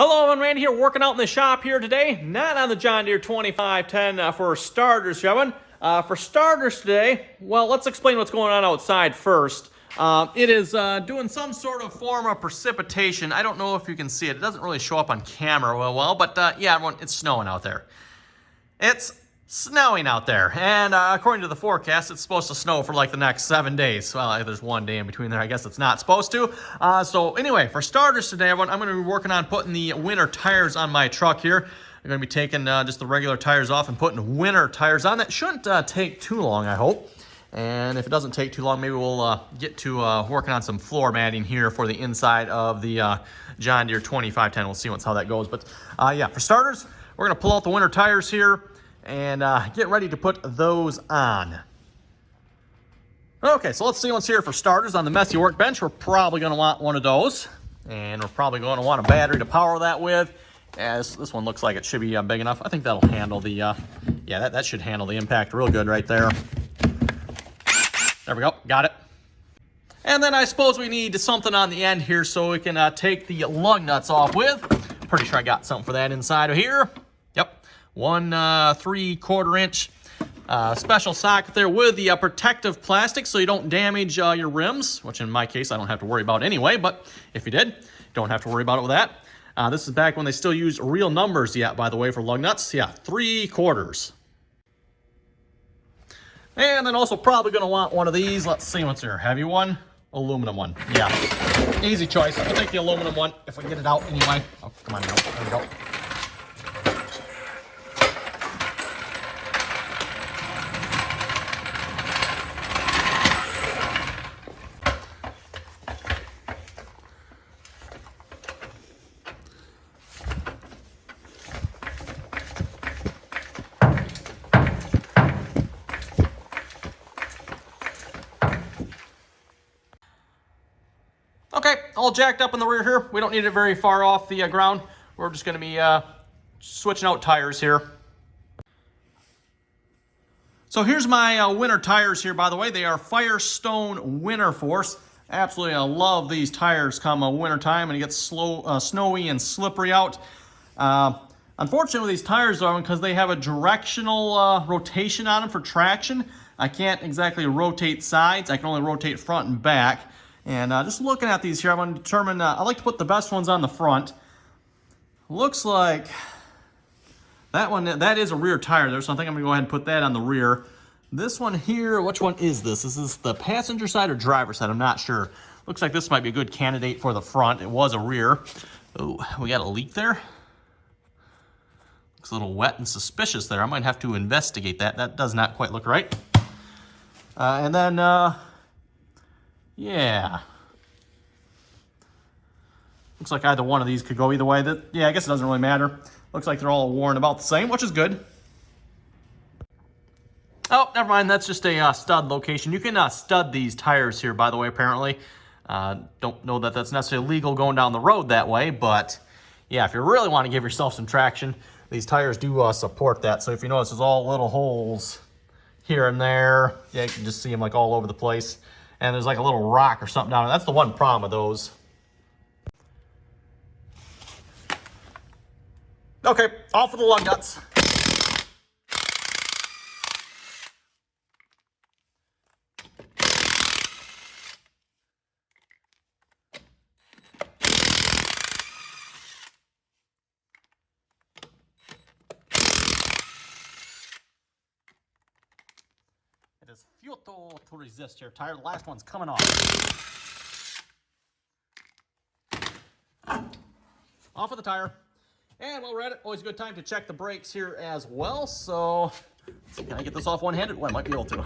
Hello, I'm Randy here, working out in the shop here today. Not on the John Deere 2510 for starters, gentlemen. For starters today, well, let's explain what's going on outside first. It is doing some sort of form of precipitation. I don't know if you can see it. It doesn't really show up on camera well, but yeah, everyone, it's snowing out there. It's snowing out there, and according to the forecast, it's supposed to snow for like the next 7 days. Well, there's one day in between there. I guess it's not supposed to. So anyway, for starters today, everyone, I'm going to be working on putting the winter tires on my truck here. I'm going to be taking just the regular tires off and putting winter tires on. That shouldn't take too long, I hope. And if it doesn't take too long, maybe we'll get to working on some floor matting here for the inside of the John Deere 2510. We'll see how that goes. But yeah, for starters, we're going to pull out the winter tires here and get ready to put those on. Okay, so let's see what's here for starters. On the messy workbench, we're probably going to want one of those. And we're probably going to want a battery to power that with. As this one looks like it should be big enough. I think that'll handle the, yeah, that should handle the impact real good right there. There we go, got it. And then I suppose we need something on the end here so we can take the lug nuts off with. Pretty sure I got something for that inside of here. Yep, 1 3/4 inch special socket there with the protective plastic so you don't damage your rims, which in my case I don't have to worry about anyway, but if you did, don't have to worry about it with that. This is back when they still use real numbers yet, by the way, for lug nuts. Yeah, 3/4. And then also probably going to want one of these. Let's see what's here. Heavy one, aluminum one. Yeah, easy choice. I'll take the aluminum one if we get it out anyway. Oh, come on now. There we go. Okay, all jacked up in the rear here. We don't need it very far off the ground. We're just going to be switching out tires here. So here's my winter tires here, by the way. They are Firestone Winter Force. Absolutely, I love these tires come winter time and it gets snowy and slippery out. Unfortunately, these tires are because they have a directional rotation on them for traction. I can't exactly rotate sides. I can only rotate front and back. And just looking at these here, I'm going to determine, I like to put the best ones on the front. Looks like that one, that is a rear tire there, so I think I'm going to go ahead and put that on the rear. This one here, which one is this? Is this the passenger side or driver side? I'm not sure. Looks like this might be a good candidate for the front. It was a rear. Oh, we got a leak there. Looks a little wet and suspicious there. I might have to investigate that. That does not quite look right. And then, yeah. Looks like either one of these could go either way. Yeah, I guess it doesn't really matter. Looks like they're all worn about the same, which is good. Oh, never mind. That's just a stud location. You can stud these tires here, by the way, apparently. Don't know that that's necessarily legal going down the road that way, but yeah, if you really want to give yourself some traction, these tires do support that. So if you notice, there's all little holes here and there. Yeah, you can just see them like all over the place. And there's like a little rock or something down there. That's the one problem with those. Okay, off with the lug nuts. It is futile to resist here. Tire, the last one's coming off. Off of the tire. And while we're at it, always a good time to check the brakes here as well. So, let's see, can I get this off one-handed? Well, I might be able to.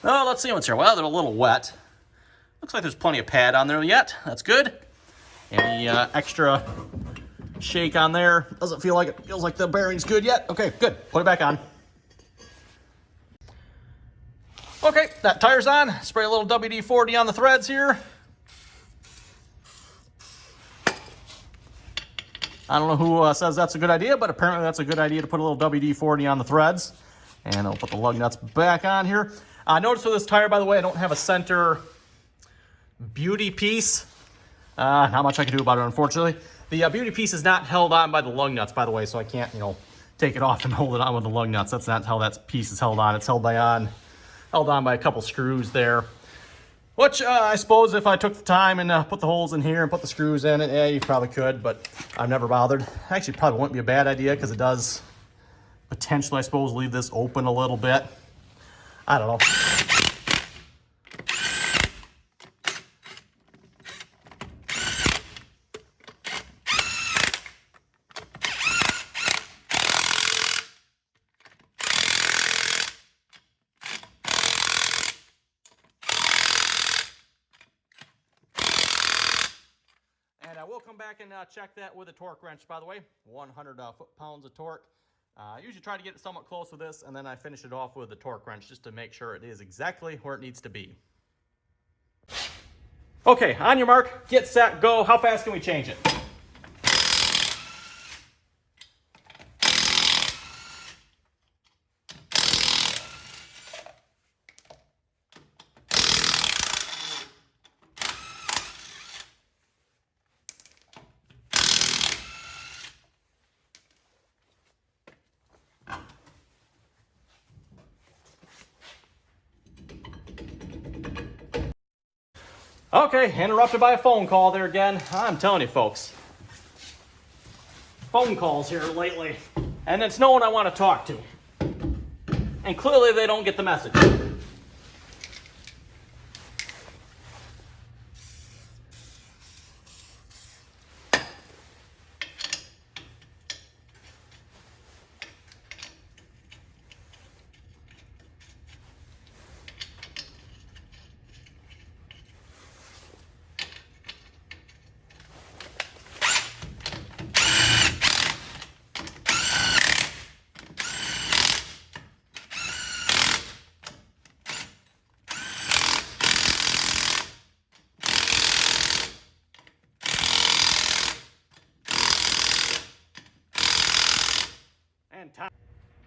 Oh, let's see what's here. Well, they're a little wet. Looks like there's plenty of pad on there yet. That's good. Any extra shake on there? Doesn't feel like it. Feels like the bearing's good yet. Okay, good. Put it back on. Okay, that tire's on. Spray a little WD-40 on the threads here. I don't know who says that's a good idea, but apparently that's a good idea to put a little WD-40 on the threads. And I'll put the lug nuts back on here. Notice for this tire, by the way, I don't have a center beauty piece. Not much I can do about it, unfortunately. The beauty piece is not held on by the lug nuts, by the way, so I can't, take it off and hold it on with the lug nuts. That's not how that piece is held on. It's held on by a couple screws there. Which I suppose if I took the time and put the holes in here and put the screws in it, yeah, you probably could, but I've never bothered. Actually, probably wouldn't be a bad idea because it does potentially, I suppose, leave this open a little bit. I don't know. And I will come back and check that with a torque wrench, by the way. 100 foot-pounds of torque. I usually try to get it somewhat close with this, and then I finish it off with a torque wrench just to make sure it is exactly where it needs to be. Okay, on your mark, get set, go. How fast can we change it? Okay, interrupted by a phone call there again. I'm telling you, folks. Phone calls here lately. And it's no one I want to talk to. And clearly they don't get the message.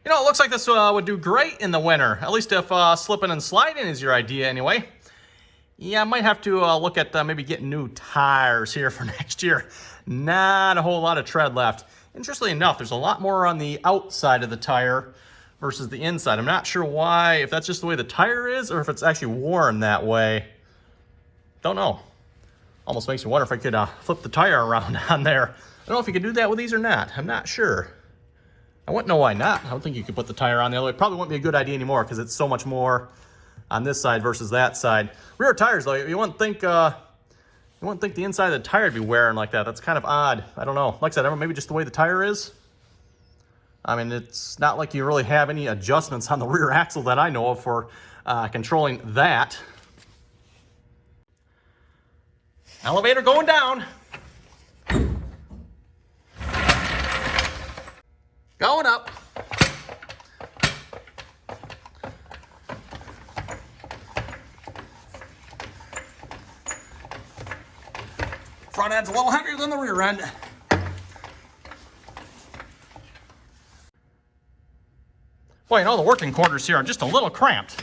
It looks like this would do great in the winter, at least if slipping and sliding is your idea anyway. Yeah, I might have to look at maybe getting new tires here for next year. Not a whole lot of tread left. Interestingly enough, there's a lot more on the outside of the tire versus the inside. I'm not sure why, if that's just the way the tire is or if it's actually worn that way. Don't know. Almost makes me wonder if I could flip the tire around on there. I don't know if you could do that with these or not. I'm not sure. I wouldn't know why not. I don't think you could put the tire on the other way. It probably wouldn't be a good idea anymore because it's so much more on this side versus that side. Rear tires, though, you wouldn't think the inside of the tire would be wearing like that. That's kind of odd. I don't know. Like I said, maybe just the way the tire is. I mean, it's not like you really have any adjustments on the rear axle that I know of for controlling that. Elevator going down. Going up. Front end's a little heavier than the rear end. Boy, the working quarters here are just a little cramped.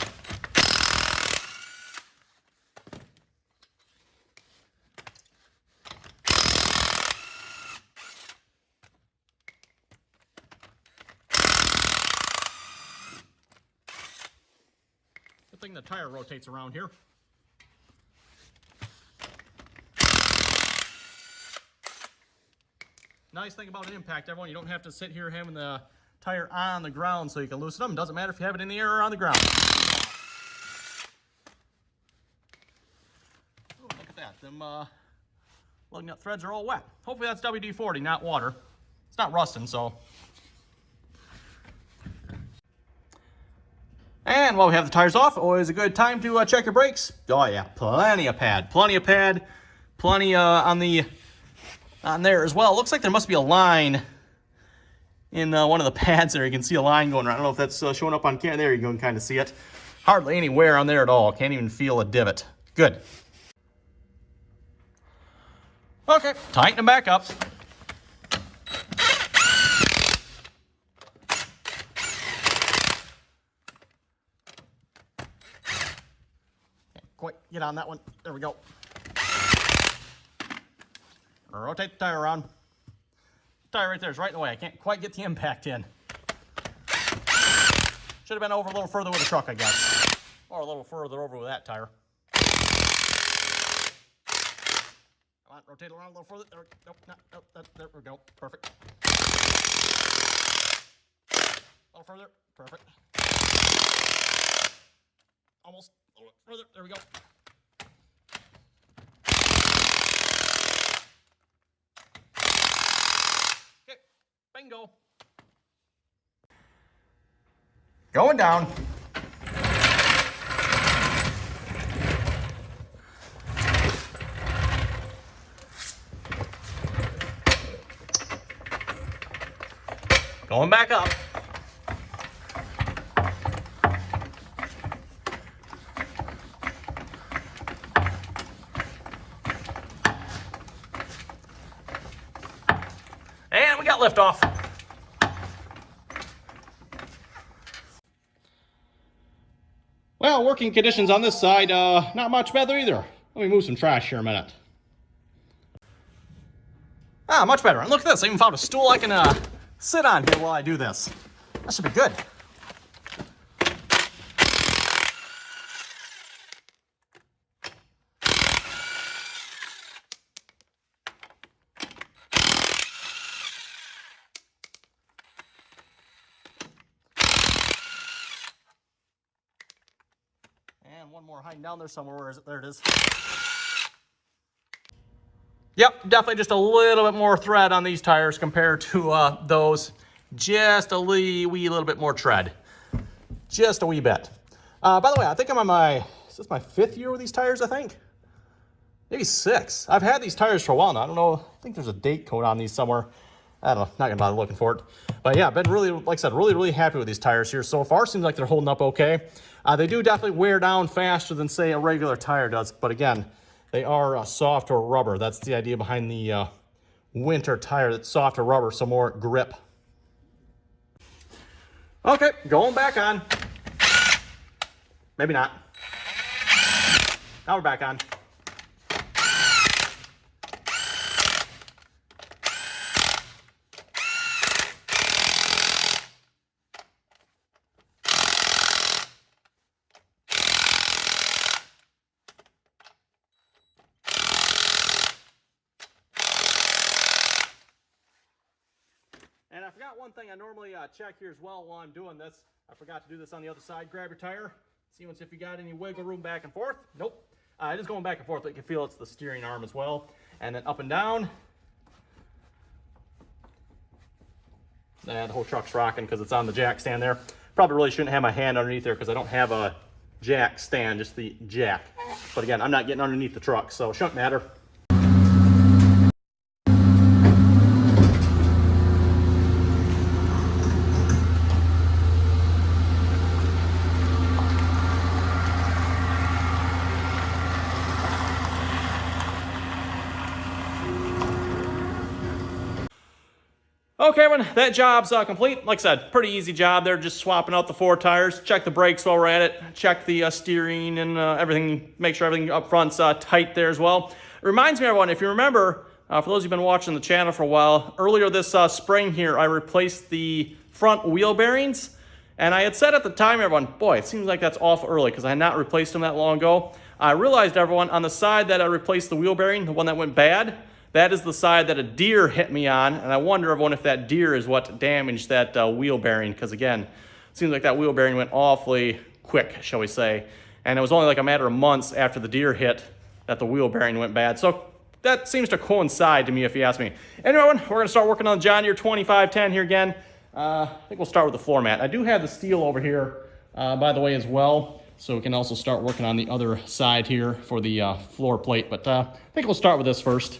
Good thing the tire rotates around here. Nice thing about an impact, everyone, you don't have to sit here having the tire on the ground so you can loosen them. Doesn't matter if you have it in the air or on the ground. Oh, look at that. Them lug nut threads are all wet. Hopefully that's WD-40, not water. It's not rusting, so. And while we have the tires off, always a good time to check your brakes. Oh yeah, plenty of pad, plenty on there as well. It looks like there must be a line in one of the pads there. You can see a line going around. I don't know if that's showing up on camera. There you go, and kind of see it. Hardly any wear on there at all. Can't even feel a divot. Good. Okay, tighten them back up. Can't quite get on that one. There we go. rotate the tire around. Tire right there is right in the way. I can't quite get the impact in. Should have been over a little further with the truck, I guess. Or a little further over with that tire. Come on, rotate it around a little further. There, nope, there we go. Perfect. A little further. Perfect. Almost. A little further. There we go. Okay. Bingo. Going down. Going back up. And we got liftoff. Well, working conditions on this side, not much better either. Let me move some trash here a minute. Ah, much better. And look at this, I even found a stool I can sit on here while I do this. That should be good. And one more hiding down there somewhere. Where is it? There it is. Yep, definitely just a little bit more thread on these tires compared to those. Just a wee little bit more tread. Just a wee bit. By the way, I think I'm on my, is this my 5th year with these tires, I think? Maybe 6. I've had these tires for a while now. I don't know. I think there's a date code on these somewhere. I don't know. Not going to bother looking for it. But yeah, been really, like I said, really happy with these tires here so far. Seems like they're holding up okay. They do definitely wear down faster than, say, a regular tire does. But again, they are softer rubber. That's the idea behind the winter tire. That's softer rubber, so more grip. Okay, going back on. Maybe not. Now we're back on. And I forgot one thing I normally check here as well while I'm doing this. I forgot to do this on the other side. Grab your tire. See if you got any wiggle room back and forth. Nope. It is going back and forth, but you can feel it's the steering arm as well. And then up and down. And the whole truck's rocking because it's on the jack stand there. Probably really shouldn't have my hand underneath there because I don't have a jack stand, just the jack. But again, I'm not getting underneath the truck, so it shouldn't matter. Okay, everyone, that job's complete. Like I said, pretty easy job there, just swapping out the 4 tires. Check the brakes while we're at it. Check the steering and everything. Make sure everything up front's tight there as well. It reminds me, everyone, if you remember, for those who've been watching the channel for a while, earlier this spring here, I replaced the front wheel bearings. And I had said at the time, everyone, boy, it seems like that's awful early because I had not replaced them that long ago. I realized, everyone, on the side that I replaced the wheel bearing, the one that went bad, that is the side that a Deere hit me on, and I wonder, everyone, if that Deere is what damaged that wheel bearing, because again, it seems like that wheel bearing went awfully quick, shall we say, and it was only like a matter of months after the Deere hit that the wheel bearing went bad. So that seems to coincide to me, if you ask me. Anyway, everyone, we're going to start working on the John Deere 2510 here again. I think we'll start with the floor mat. I do have the steel over here, by the way, as well, so we can also start working on the other side here for the floor plate, but I think we'll start with this first.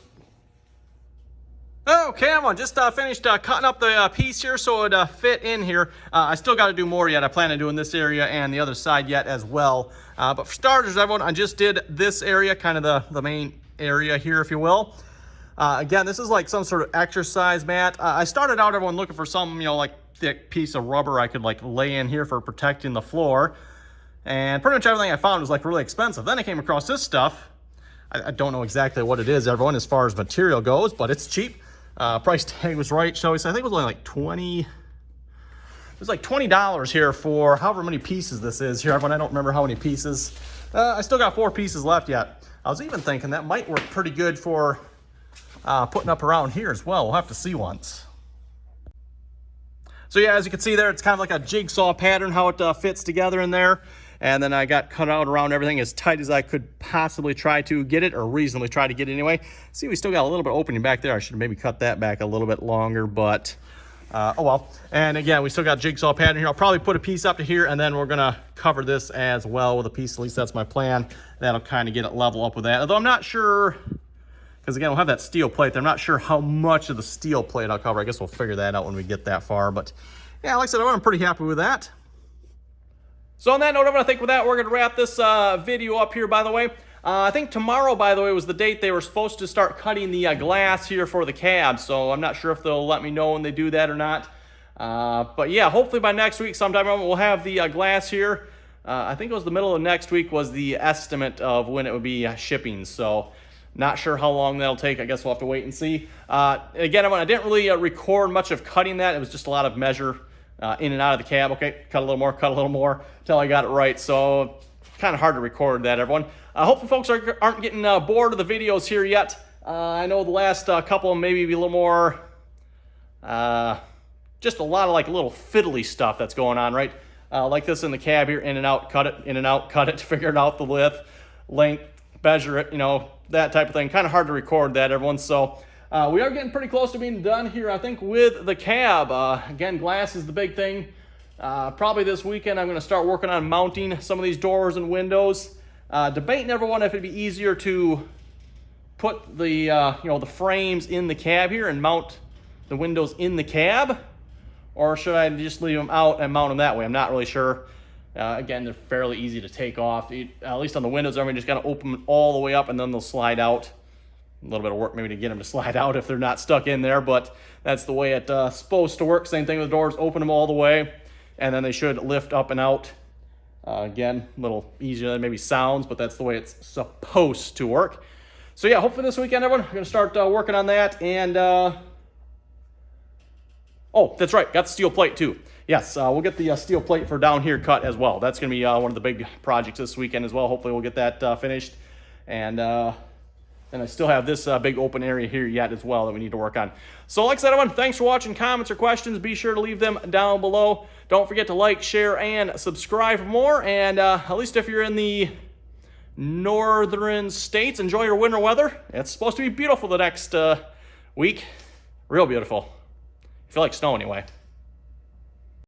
Okay, I'm just finished cutting up the piece here so it fit in here. I still got to do more yet. I plan on doing this area and the other side yet as well. But for starters, everyone, I just did this area, kind of the main area here, if you will. Again, this is like some sort of exercise mat. I started out, everyone, looking for some, like thick piece of rubber I could like lay in here for protecting the floor. And pretty much everything I found was like really expensive. Then I came across this stuff. I don't know exactly what it is, everyone, as far as material goes, but it's cheap. Price tag was right, shall we say. I think it was only like $20. It was like $20 here for however many pieces this is here, everyone. I don't remember how many pieces. I still got 4 pieces left yet. I was even thinking that might work pretty good for putting up around here as well. We'll have to see once. So yeah, as you can see there, it's kind of like a jigsaw pattern, how it fits together in there. And then I got cut out around everything as tight as I could possibly try to get it, or reasonably try to get it anyway. See, we still got a little bit of opening back there. I should have maybe cut that back a little bit longer, but oh well. And again, we still got jigsaw pattern here. I'll probably put a piece up to here, and then we're gonna cover this as well with a piece. At least that's my plan. That'll kind of get it level up with that. Although I'm not sure, because again, we'll have that steel plate there. I'm not sure how much of the steel plate I'll cover. I guess we'll figure that out when we get that far. But yeah, like I said, I'm pretty happy with that. So on that note, I think with that, we're going to wrap this video up here, by the way. I think tomorrow, by the way, was the date they were supposed to start cutting the glass here for the cab. So I'm not sure if they'll let me know when they do that or not. But yeah, hopefully by next week sometime we'll have the glass here. I think it was the middle of next week was the estimate of when it would be shipping. So not sure how long that'll take. I guess we'll have to wait and see. Again, I didn't really record much of cutting that. It was just a lot of measure in and out of the cab. Okay, cut a little more until I got it right. So kind of hard to record that, everyone. Hopefully folks aren't getting bored of the videos here yet. I know the last couple maybe be a little more, just a lot of like little fiddly stuff that's going on, right? Like this in the cab here, in and out, cut it, in and out, cut it, figure out the width, length, measure it, you know, that type of thing. Kind of hard to record that, everyone. So we are getting pretty close to being done here, I think, with the cab. Again, glass is the big thing. Probably this weekend I'm going to start working on mounting some of these doors and windows. Debating, everyone, if it'd be easier to put the you know, the frames in the cab here and mount the windows in the cab, or should I just leave them out and mount them that way? I'm not really sure. Again, they're fairly easy to take off. At least on the windows, everyone just got to open them all the way up and then they'll slide out. A little bit of work maybe to get them to slide out if they're not stuck in there, but that's the way it's supposed to work. Same thing with the doors, open them all the way, and then they should lift up and out. Again, a little easier than maybe sounds, but that's the way it's supposed to work. So yeah, hopefully this weekend, everyone, we're going to start working on that. And oh, that's right, got the steel plate too. Yes, we'll get the steel plate for down here cut as well. That's going to be one of the big projects this weekend as well. Hopefully we'll get that finished. And I still have this big open area here yet as well that we need to work on. So like I said, everyone, thanks for watching. Comments or questions, be sure to leave them down below. Don't forget to like, share, and subscribe for more. And at least if you're in the northern states, enjoy your winter weather. It's supposed to be beautiful the next week. Real beautiful. I feel like snow anyway.